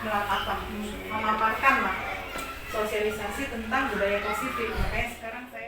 memaparkan lah sosialisasi tentang budaya positif. Makanya sekarang saya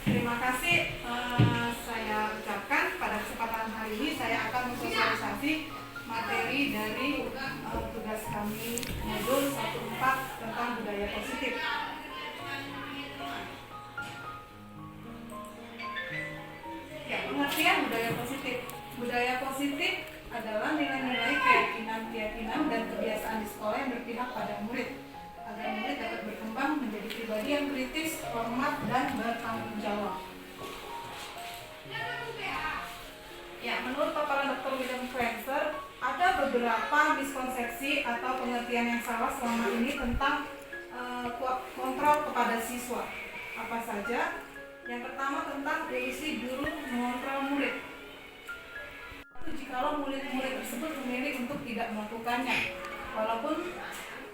terima kasih saya ucapkan pada kesempatan hari ini. Saya akan mensosialisasi materi dari tugas kami modul 14 tentang budaya positif. Ya, pengertian budaya positif. Budaya positif adalah nilai-nilai keyakinan dan kebiasaan di sekolah yang berpihak pada murid, agar murid dapat berkembang menjadi pribadi yang kritis, hormat, dan bertanggung jawab. Ya, menurut paparan Dr. William Frenzer, ada beberapa miskonsepsi atau pengertian yang salah selama ini tentang kontrol kepada siswa. Apa saja? Yang pertama tentang fungsi guru mengontrol murid. Jikalau murid-murid tersebut memilih untuk tidak melakukannya, walaupun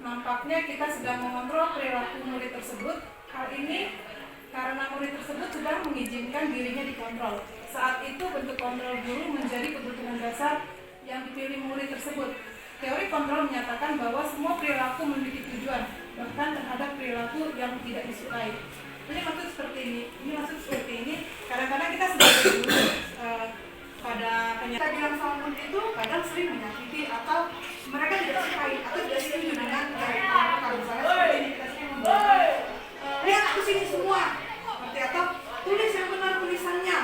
nampaknya kita sedang mengontrol perilaku murid tersebut, hal ini karena murid tersebut sudah mengizinkan dirinya dikontrol. Saat itu bentuk kontrol guru menjadi kebutuhan dasar yang dipilih murid tersebut. Teori kontrol menyatakan bahwa semua perilaku memiliki tujuan, bahkan terhadap perilaku yang tidak disukai. Ini maksud seperti ini. Kadang-kadang kita sebagai guru pada kita bilang sama murid itu kadang sering menyakiti atau mereka tidak sukai atau tidak setuju dengan kalau misalnya seperti ini kita sering membuat lihat aku sini semua seperti atau tulis yang benar tulisannya.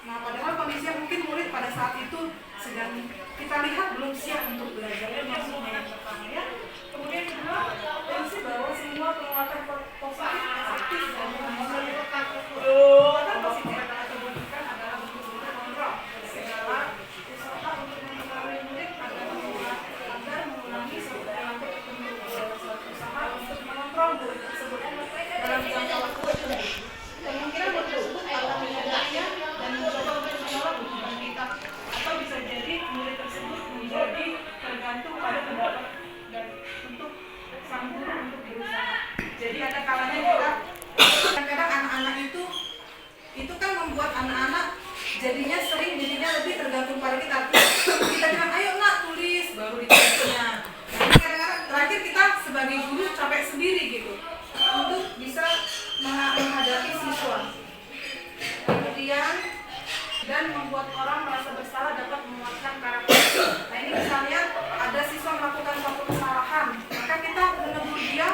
Nah, padahal kondisinya mungkin murid pada saat itu sedang kita lihat belum siap untuk belajar. Maksudnya yang pertama ya. Kemudian kedua, prinsip bahwa semua penguatan positif efektif dan menghasilkan positif atau bukan adalah bentuk kontrol. Segala usaha untuk mempengaruhi murid agar mengulangi suatu perilaku tertentu, suatu usaha untuk mengontrol murid tersebut dalam jangka waktu tertentu. Kemungkinan murid tersebut akan menyadarinya dan mencoba untuk menolak hubungan kita, atau bisa jadi murid tersebut menjadi tergantung pada pendapat dan untuk sang guru untuk berusaha. Jadi ada kalanya kita kadang-kadang anak-anak itu kan membuat anak-anak jadinya lebih tergantung pada kita. Kita bilang ayo nak tulis baru ditulisnya. Jadi kadang-kadang terakhir kita sebagai guru capek sendiri gitu untuk bisa menghadapi siswa. Kemudian dan membuat orang merasa bersalah dapat menguatkan karakter. Nah ini misalnya ada siswa melakukan suatu kesalahan, maka kita menegur dia.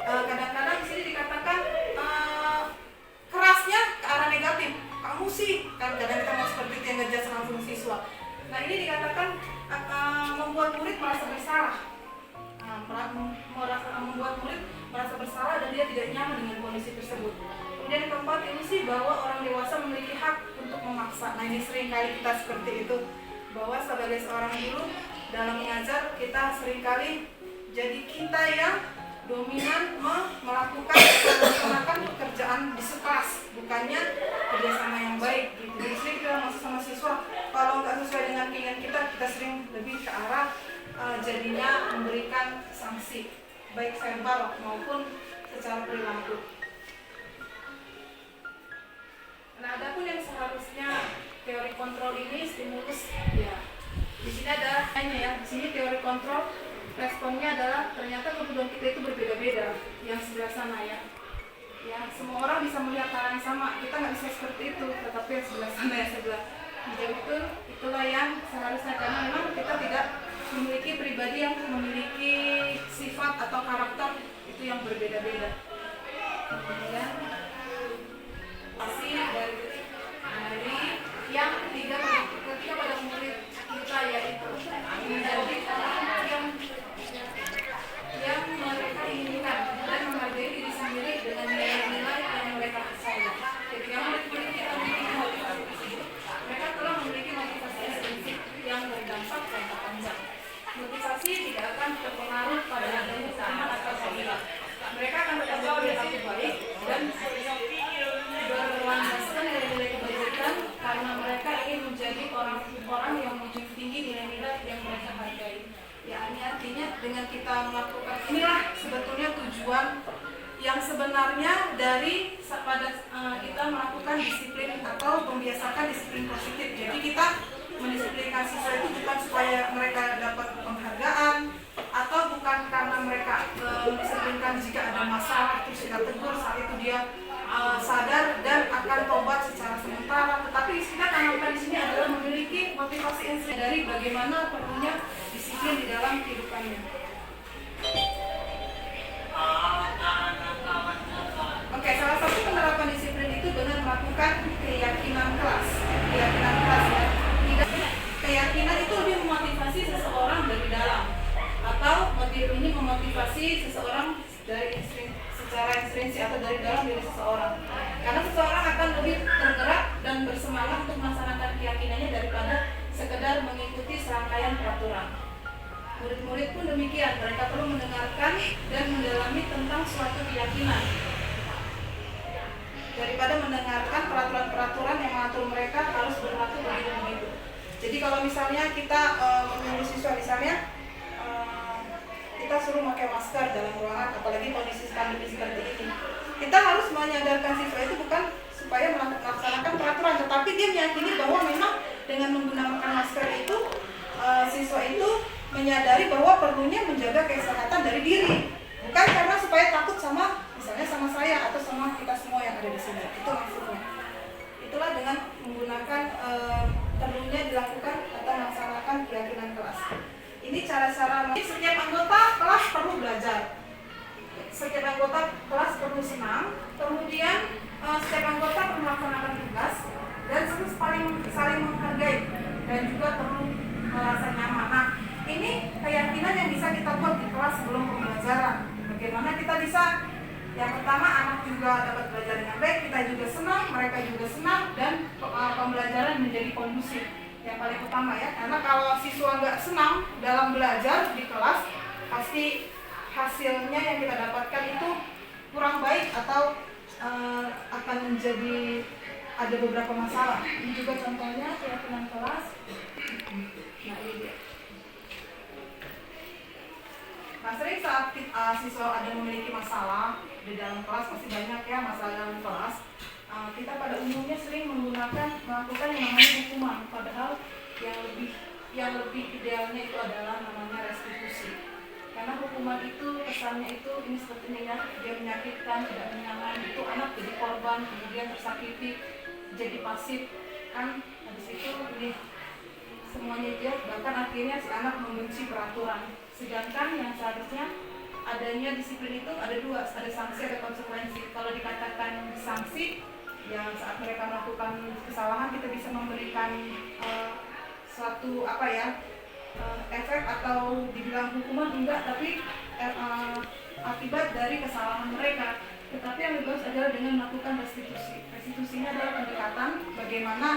Kadang-kadang di sini dikatakan kerasnya ke arah negatif. Kamu sih, kan kadang kita mau seperti itu yang ngejudge langsung siswa. Nah ini dikatakan membuat murid merasa bersalah. Membuat murid merasa bersalah dan dia tidak nyaman dengan kondisi tersebut. Kemudian yang keempat, ilusi bahwa orang dewasa memiliki hak untuk memaksa. Nah ini sering kali kita seperti itu. bahwa sebagai seorang guru dalam mengajar kita seringkali jadi kita yang dominan melakukan pekerjaan di sekelas, bukannya kerjasama yang baik gitu. Jadi sering kita masuk sama siswa, kalau nggak sesuai dengan keinginan kita sering lebih ke arah jadinya memberikan sanksi baik verbal maupun secara perilaku. Nah, adapun yang seharusnya teori kontrol ini stimulus ya. Di sini ada ya. Di sini teori kontrol responnya adalah ternyata kebutuhan kita itu berbeda-beda. Yang sebelah sana ya. Ya, semua orang bisa melihat hal yang sama. Kita nggak bisa seperti itu, tetapi yang sebelah sana ya sebelah hijau itulah yang seharusnya, karena memang kita tidak memiliki pribadi yang memiliki sifat atau karakter itu yang berbeda-beda. Kemudian masih dari yang ketiga pada murid kita, yaitu menjadi orang yang mereka inginkan dan menghargai diri sendiri dengan nilai-nilai yang mereka percaya. Ketika murid-murid kita memiliki motivasi tersebut, mereka telah memiliki motivasi esensial yang berdampak jangka panjang. Motivasi tidak akan terpengaruh pada adanya kesamaan atau salah. Mereka akan tetap berperilaku baik dan berlandaskan nilai-nilai kebaikan karena mereka ingin menjadi orang yang menjunjung tinggi nilai-nilai yang mereka hargai. Ya, ini artinya dengan kita melakukan inilah sebetulnya tujuan yang sebenarnya dari pada kita melakukan disiplin atau membiasakan disiplin positif. Jadi kita mendisiplinkan siswa itu bukan supaya mereka dapat penghargaan atau bukan karena mereka mendisiplinkan jika ada masalah terus kita tegur, saat itu dia sadar dan akan tobat secara sementara, tetapi kita tanamkan di sini adalah memiliki motivasi intrinsik dari bagaimana perlunya disiplin di dalam kehidupannya. Oke, salah satu penerapan disiplin itu dengan melakukan keyakinan kelas ya. Keyakinan itu lebih memotivasi seseorang dari dalam, atau motif ini memotivasi seseorang dari secara intrinsik atau dari dalam diri seseorang. Karena seseorang akan lebih tergerak dan bersemangat untuk melaksanakan keyakinannya daripada sekedar mengikuti serangkaian peraturan. Murid-murid pun demikian, mereka perlu mendengarkan dan mendalami tentang suatu keyakinan daripada mendengarkan peraturan-peraturan yang mengatur mereka harus berlaku begitu-begitu. Jadi kalau misalnya kita menyuruh siswa misalnya kita suruh pakai masker dalam ruangan, apalagi kondisi pandemi seperti ini, kita harus menyadarkan siswa itu bukan supaya melaksanakan peraturan, tetapi dia meyakini bahwa memang dengan menggunakan masker itu siswa itu menyadari bahwa perlunya menjaga kesehatan dari diri, bukan karena supaya takut sama misalnya sama saya atau sama kita semua yang ada di sini. Itu maksudnya. Itulah dengan menggunakan perlunya dilakukan atau melaksanakan keyakinan kelas. Ini cara-cara. Setiap anggota kelas perlu belajar. Setiap anggota kelas perlu senang. Kemudian setiap anggota perlu melaksanakan tugas dan saling menghargai dan juga perlu merasa nyaman. Nah, ini keyakinan yang bisa kita buat di kelas sebelum pembelajaran. Bagaimana kita bisa, yang pertama anak juga dapat belajar dengan baik, kita juga senang, mereka juga senang, dan pembelajaran menjadi kondusif. Yang paling utama ya, karena kalau siswa nggak senang dalam belajar di kelas, pasti hasilnya yang kita dapatkan itu kurang baik atau akan menjadi ada beberapa masalah. Ini juga contohnya keyakinan kelas. Nah, ini dia. Nah, sering saat siswa ada memiliki masalah di dalam kelas, pasti banyak ya masalah dalam kelas. Kita pada umumnya sering melakukan yang namanya hukuman, padahal yang lebih idealnya itu adalah namanya restitusi. Karena hukuman itu kesannya itu ini seperti ini ya, dia menyakitkan, tidak menyenangkan, itu anak jadi korban, kemudian tersakiti, jadi pasif kan. Habis itu ini semuanya dia, bahkan akhirnya si anak membenci peraturan. Sedangkan yang seharusnya adanya disiplin itu ada dua, ada sanksi, ada konsekuensi. Kalau dikatakan sanksi, yang saat mereka melakukan kesalahan kita bisa memberikan suatu efek atau dibilang hukuman enggak, tapi akibat dari kesalahan mereka. Tetapi yang lebih bagus adalah dengan melakukan restitusi. Restitusinya adalah pendekatan bagaimana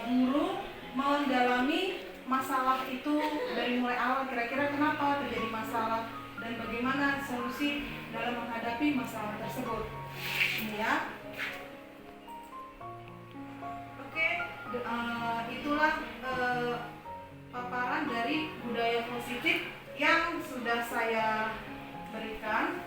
guru mendalami masalah itu dari mulai awal, kira-kira kenapa terjadi masalah dan bagaimana solusi dalam menghadapi masalah tersebut. Ini ya. Oke, itulah paparan dari budaya positif yang sudah saya berikan.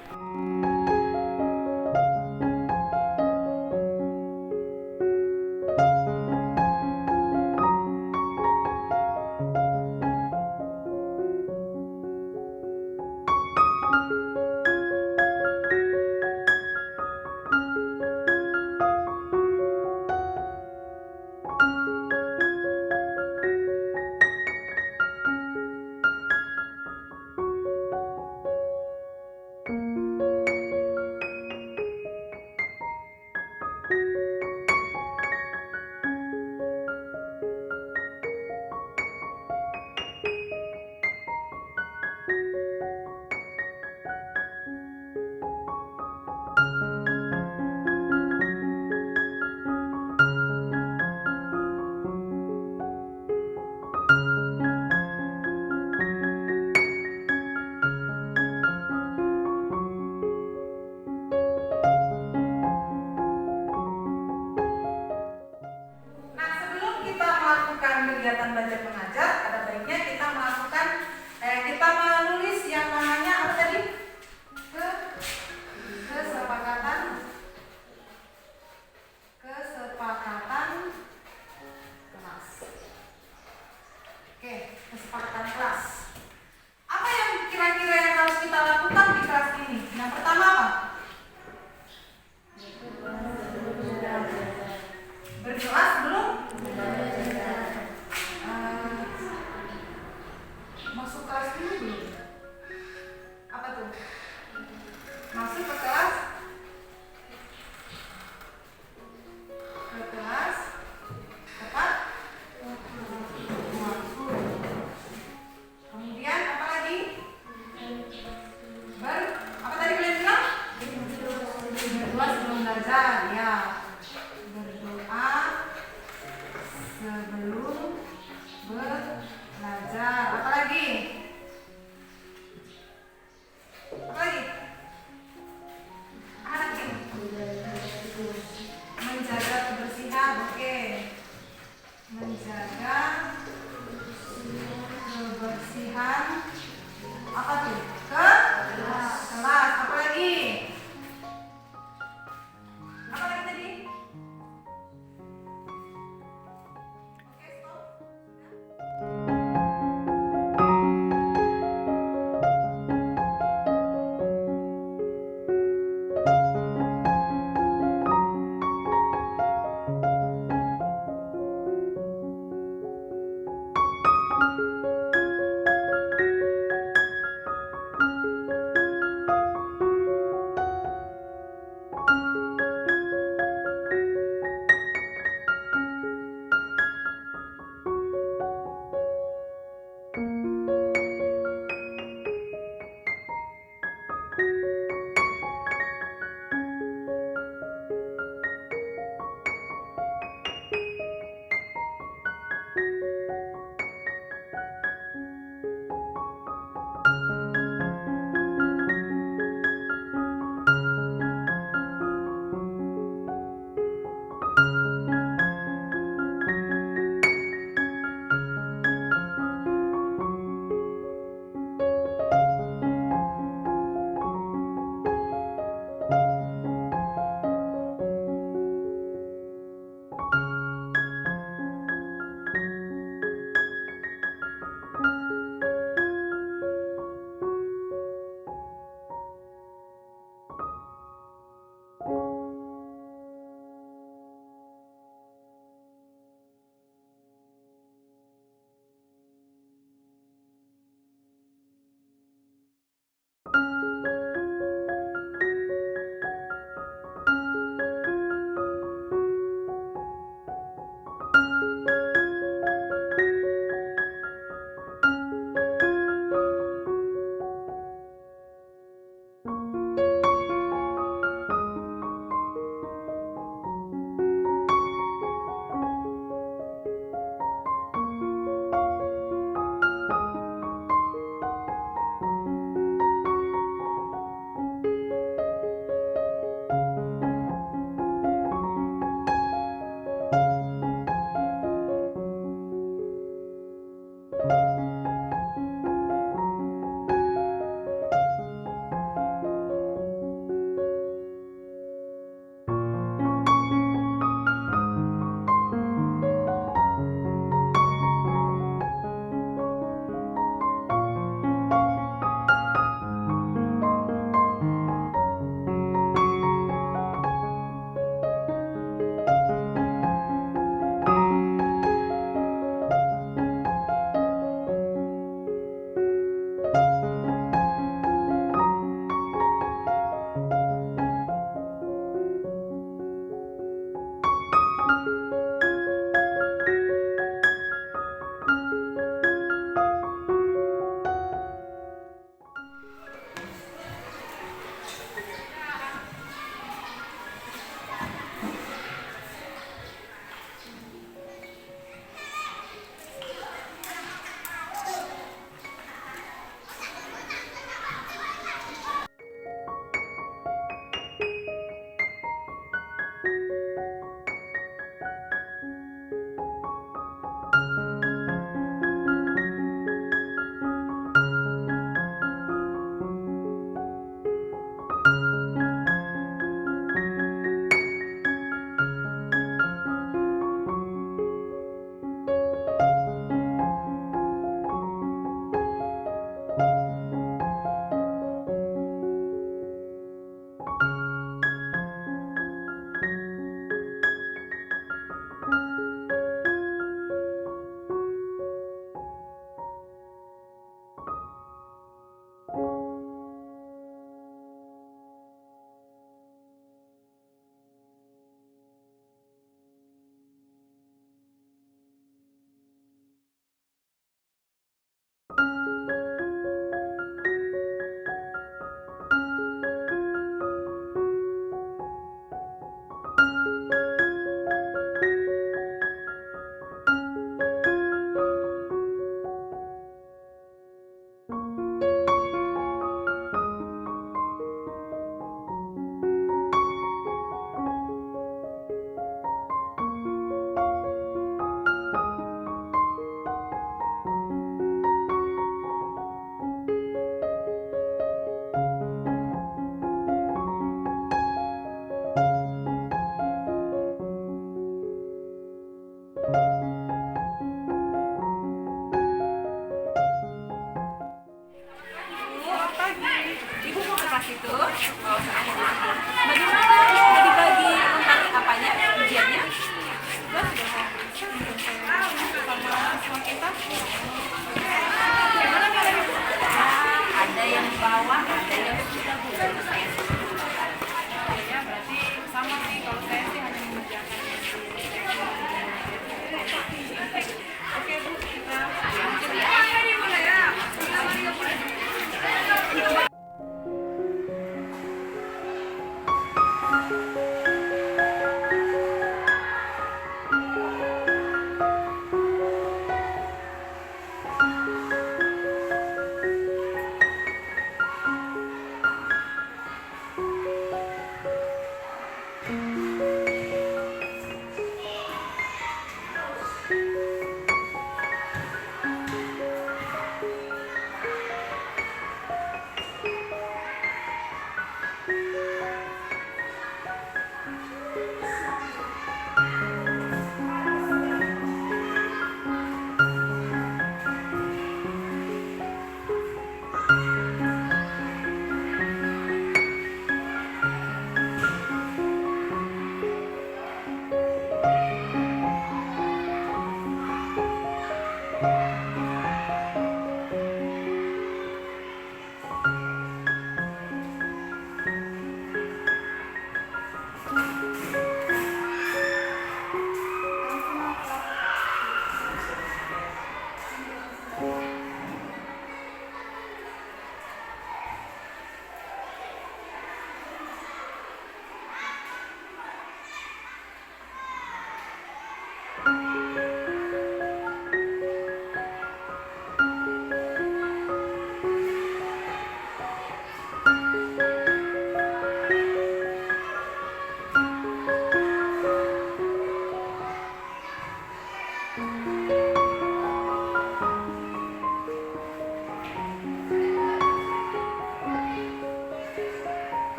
Kegiatan belajar mengajar, ada baiknya kita melakukan kita menulis yang namanya apa tadi? Kesepakatan kelas. Oke, kesepakatan kelas. Apa yang kira-kira yang harus kita lakukan di kelas ini? Yang pertama apa? Berdoa sebelum masuk kelas dulu belum? Apa tuh? Masuk ke kelas? Tepat? Kemudian apa lagi? Apa tadi kalian bilang? Berdoa sebelum belajar, ya. Berdoa sebelum belajar. Apa lagi? Menjaga kebersihan. Oke. Menjaga kebersihan. Apa tuh? Kelas. Apa lagi? Apa lagi tadi?